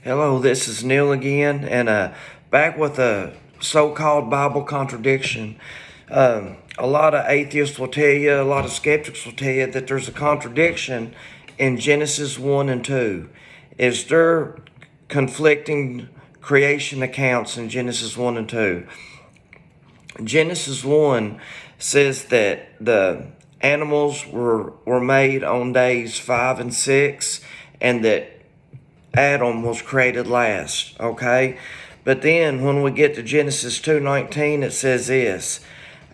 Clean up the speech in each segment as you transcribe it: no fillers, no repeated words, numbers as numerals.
Hello, this is Neil again, and back with a so-called Bible contradiction. A lot of atheists will tell you, a lot of skeptics will tell you that there's a contradiction in Genesis 1 and 2. Is there conflicting creation accounts in Genesis 1 and 2? Genesis 1 says that the animals were made on days 5 and 6, and that Adam was created last, okay? But then when we get to Genesis 2:19, it says this: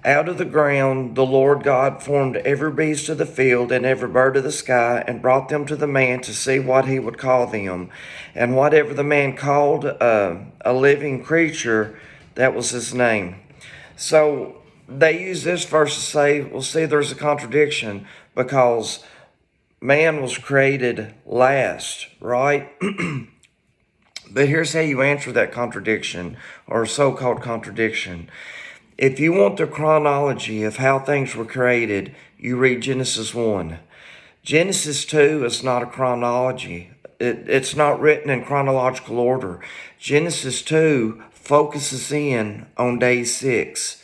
out of the ground the Lord God formed every beast of the field and every bird of the sky, and brought them to the man to see what he would call them. And whatever the man called a living creature, that was his name. So they use this verse to say, well, see, there's a contradiction because man was created last, right? But here's how you answer that contradiction, or so-called contradiction. If you want the chronology of how things were created, you read Genesis 1. Genesis 2 is not a chronology. It's not written in chronological order. Genesis 2 focuses in on day 6.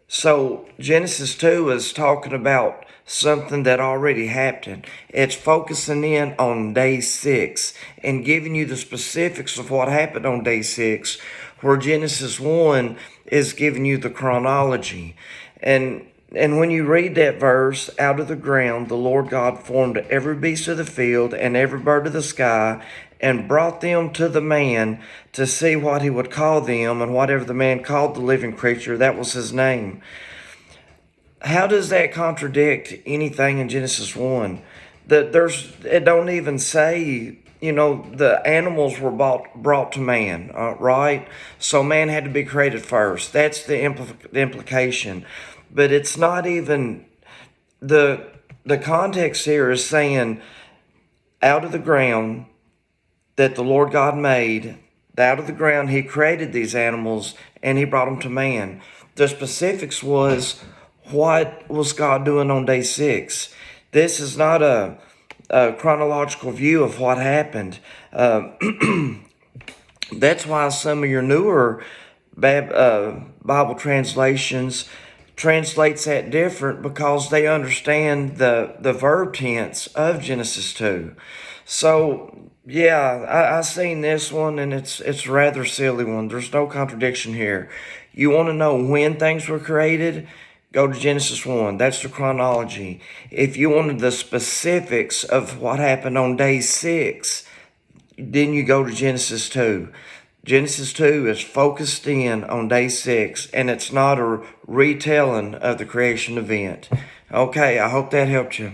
So Genesis 2 is talking about something that already happened. It's focusing in on day 6 and giving you the specifics of what happened on day 6, where Genesis 1 is giving you the chronology. And when you read that verse, out of the ground the Lord God formed every beast of the field and every bird of the sky, and brought them to the man to see what he would call them, and whatever the man called the living creature, that was his name. How does that contradict anything in Genesis 1? It don't even say, the animals were brought to man, right? So man had to be created first. That's the implication. But it's not even, the context here is saying, out of the ground that the Lord God made, out of the ground he created these animals and he brought them to man. The specifics was, what was God doing on day 6? This is not a chronological view of what happened. That's why some of your newer Bible translations translates that different, because they understand the verb tense of Genesis 2. So yeah, I seen this one, and it's a rather silly one. There's no contradiction here. You want to know when things were created? Go to Genesis 1. That's the chronology. If you wanted the specifics of what happened on day 6, then you go to Genesis 2. Genesis 2 is focused in on day 6, and it's not a retelling of the creation event. Okay, I hope that helped you.